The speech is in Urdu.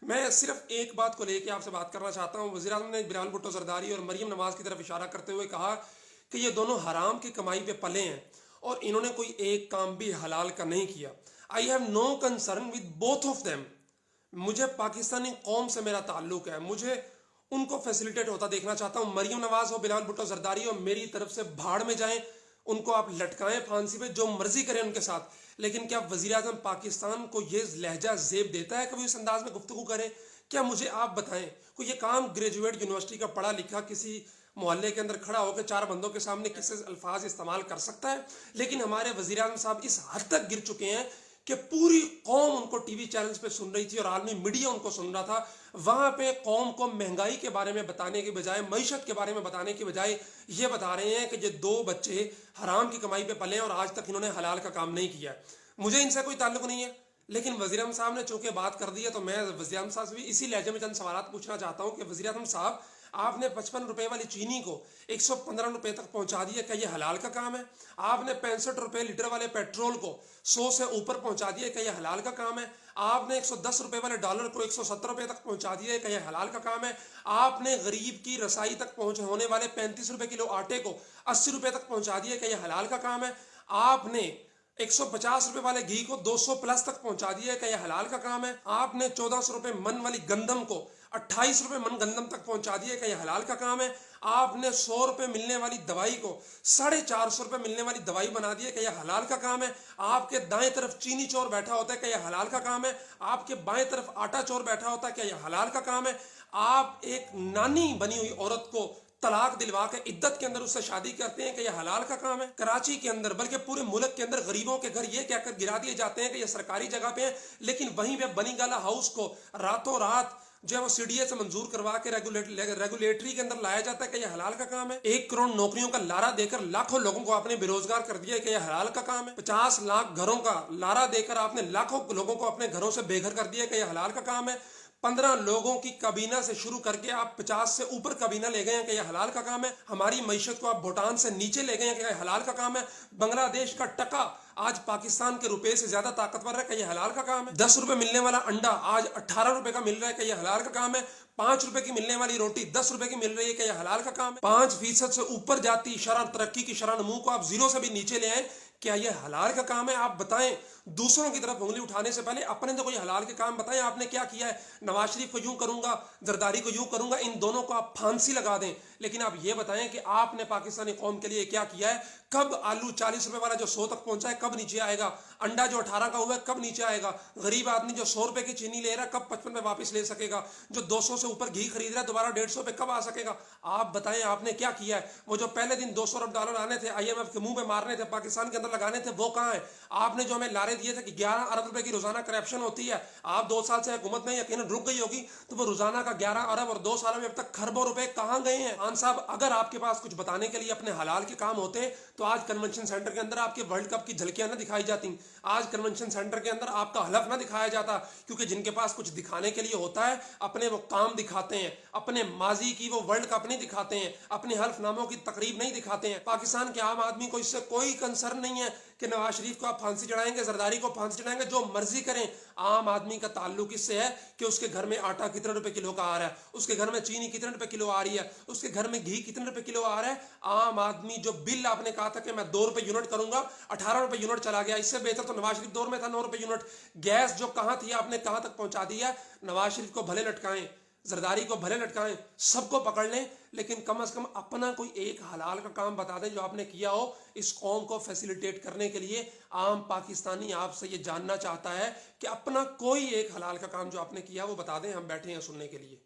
میں صرف ایک بات کو لے کے آپ سے بات کرنا چاہتا ہوں. وزیر اعظم نے بلال بھٹو زرداری اور مریم نواز کی طرف اشارہ کرتے ہوئے کہا کہ یہ دونوں حرام کی کمائی پہ پلے ہیں اور انہوں نے کوئی ایک کام بھی حلال کا نہیں کیا. I have no concern with both of them. مجھے پاکستانی قوم سے میرا تعلق ہے, مجھے ان کو فیسیلیٹیٹ ہوتا دیکھنا چاہتا ہوں. مریم نواز ہو, بلال بھٹو زرداری ہو, میری طرف سے بھاڑ میں جائیں, ان کو آپ لٹکائیں پھانسی پہ, جو مرضی کریں ان کے ساتھ. لیکن کیا وزیر اعظم پاکستان کو یہ لہجہ زیب دیتا ہے کہ وہ اس انداز میں گفتگو کرے؟ کیا مجھے آپ بتائیں کوئی یہ کام گریجویٹ یونیورسٹی کا پڑھا لکھا کسی محلے کے اندر کھڑا ہو کے چار بندوں کے سامنے کس الفاظ استعمال کر سکتا ہے؟ لیکن ہمارے وزیر اعظم صاحب اس حد تک گر چکے ہیں کہ پوری قوم ان کو ٹی وی چینلز پہ سن رہی تھی اور عالمی میڈیا ان کو سن رہا تھا. وہاں پہ قوم کو مہنگائی کے بارے میں بتانے کے بجائے, معیشت کے بارے میں بتانے کے بجائے یہ بتا رہے ہیں کہ یہ دو بچے حرام کی کمائی پہ پلے ہیں اور آج تک انہوں نے حلال کا کام نہیں کیا. مجھے ان سے کوئی تعلق نہیں ہے, لیکن وزیر اعظم صاحب نے چونکہ بات کر دی ہے تو میں وزیر اعظم صاحب سے بھی اسی لہجے میں چند سوالات پوچھنا چاہتا ہوں کہ وزیر اعظم صاحب, آپ نے 55 روپے والی چینی کو 115 روپے تک پہنچا دیا, کیا یہ حلال کا کام ہے؟ آپ نے 65 روپے لیٹر والے پیٹرول کو 100 سے اوپر پہنچا دیا, کیا یہ حلال کا کام ہے؟ آپ نے 110 روپے والے ڈالر کو 170 روپے تک پہنچا دیا, کیا یہ حلال کا کام ہے؟ آپ نے غریب کی رسائی تک پہنچ ہونے والے 35 روپے کلو آٹے کو 80 روپے تک پہنچا دیا, کیا یہ حلال کا کام ہے؟ آپ نے 150 روپے والے گھی کو 200 پلس تک پہنچا دیا ہے, کہ یہ حلال کا کام ہے؟ آپ نے 1400 روپے من والی گندم کو 28 روپے من گندم تک پہنچا دیا ہے, کہ یہ حلال کا کام ہے؟ آپ نے 100 روپے ملنے والی دوائی کو 450 روپے ملنے والی دوائی بنا دی ہے, کہ یہ حلال کا کام ہے؟ آپ کے دائیں طرف چینی چور بیٹھا ہوتا ہے, کہ یہ حلال کا کام ہے؟ آپ کے بائیں طرف آٹا چور بیٹھا ہوتا ہے, کہ یہ حلال کا کام ہے؟ آپ ایک نانی بنی ہوئی عورت کو طلاق دلوا کے عدت کے اندر اس سے شادی کرتے ہیں, کہ یہ حلال کا کام ہے؟ کراچی کے اندر بلکہ پورے ملک کے اندر غریبوں کے گھر یہ کہہ کر گرا دیے جاتے ہیں کہ یہ سرکاری جگہ پہ ہیں, لیکن وہیں پہ بنی گالا ہاؤس کو راتوں رات جو ہے وہ سی ڈی اے سے منظور کروا کے ریگولیٹری کے اندر لایا جاتا ہے, کہ یہ حلال کا کام ہے؟ 1 کروڑ نوکریوں کا لارا دے کر لاکھوں لوگوں کو آپ نے بے روزگار کر دیا ہے, کہ یہ حلال کا کام ہے؟ 50 لاکھ گھروں کا لارا دے کر آپ نے لاکھوں لوگوں کو اپنے گھروں سے بے گھر کر دیا ہے, کہ یہ حلال کا کام ہے؟ 15 لوگوں کی کابینہ سے شروع کر کے آپ 50 سے اوپر کابینہ لے گئے ہیں, کہ یہ حلال کا کام ہے؟ ہماری معیشت کو آپ بھوٹان سے نیچے لے گئے ہیں, کہ یہ حلال کا کام ہے؟ بنگلہ دیش کا ٹکا آج پاکستان کے روپے سے زیادہ طاقتور ہے, کہ یہ حلال کا کام ہے؟ 10 روپے ملنے والا انڈا آج 18 روپے کا مل رہا ہے, کہ یہ حلال کا کام ہے؟ 5 روپے کی ملنے والی روٹی 10 روپے کی مل رہی ہے, کہ یہ حلال کا کام ہے؟ 5% سے اوپر جاتی شرح ترقی کی شرح نمو کو آپ زیرو سے بھی نیچے لے آئیں, کیا یہ حلال کا کام ہے؟ آپ بتائیں. دوسروں کی طرف انگلی اٹھانے سے پہلے اپنے تو کوئی حلال کے کام بتائیں, آپ نے کیا کیا ہے؟ نواز شریف کو یوں کروں گا, زرداری کو یوں کروں گا, ان دونوں کو آپ پھانسی لگا دیں, لیکن آپ یہ بتائیں کہ آپ نے پاکستانی قوم کے لیے کیا کیا ہے؟ کب آلو 40 روپے والا جو 100 تک پہنچا ہے کب نیچے آئے گا؟ انڈا جو 18 کا ہوا ہے کب نیچے آئے گا؟ غریب آدمی جو 100 روپے کی چینی لے رہا ہے کب 55 میں واپس لے سکے گا؟ جو 200 سے اوپر گھی خرید رہا ہے دوبارہ 150 پہ کب آ سکے گا؟ آپ بتائیں آپ نے کیا کیا ہے؟ وہ جو پہلے دن 200 ارب ڈالر آنے تھے آئی ایم ایف کے منہ پہ مارنے تھے, پاکستان کے اندر لگانے تھے, وہ کہاں ہے؟ آپ نے جو ہمیں لارے دیے تھے کہ 11 ارب روپے کی روزانہ کرپشن ہوتی ہے, آپ 2 سال سے حکومت میں یقیناً رک گئی ہوگی, تو وہ روزانہ کا 11 ارب اور 2 سالوں میں اب تک کھربوں روپے کہاں گئے ہیں؟ خان صاحب اگر آپ کے پاس کچھ بتانے کے لیے اپنے حلال کے کام ہوتے تو آج کنونشن سینٹر کے اندر آپ کے ورلڈ کپ کی جھلکیاں نہ دکھائی جاتی, آج کنونشن سینٹر کے اندر آپ کا حلف نہ دکھایا جاتا, کیونکہ جن کے پاس کچھ دکھانے کے لیے ہوتا ہے اپنے وہ کام دکھاتے ہیں, اپنے ماضی کی وہ ورلڈ کپ نہیں دکھاتے ہیں, اپنے حلف ناموں کی تقریب نہیں دکھاتے ہیں. پاکستان کے عام آدمی کو اس سے کوئی کنسرن نہیں ہے کہ نواز شریف کو آپ پھانسی چڑھائیں گے, زرداری کو پھانسی چڑھائیں گے, جو مرضی کریں. عام آدمی کا تعلق اس سے ہے کہ اس کے گھر میں آٹا کتنے روپے کلو کا آ رہا ہے, اس کے گھر میں چینی کتنے روپے کلو آ رہی ہے, اس کے گھر میں گھی کتنے روپے کلو آ رہا ہے. عام آدمی جو بل آپ نے کہا تھا کہ میں 2 روپے یونٹ کروں گا, 18 روپے یونٹ چلا گیا, اس سے بہتر تو نواز شریف دور میں تھا 9 روپے یونٹ. گیس جو کہاں تھی آپ نے کہاں تک پہنچا دیا ہے. نواز شریف کو بھلے لٹکائیں, زرداری کو بھلے لٹکائیں, سب کو پکڑ لیں, لیکن کم از کم اپنا کوئی ایک حلال کا کام بتا دیں جو آپ نے کیا ہو اس قوم کو فیسیلیٹیٹ کرنے کے لیے. عام پاکستانی آپ سے یہ جاننا چاہتا ہے کہ اپنا کوئی ایک حلال کا کام جو آپ نے کیا وہ بتا دیں, ہم بیٹھے ہیں سننے کے لیے.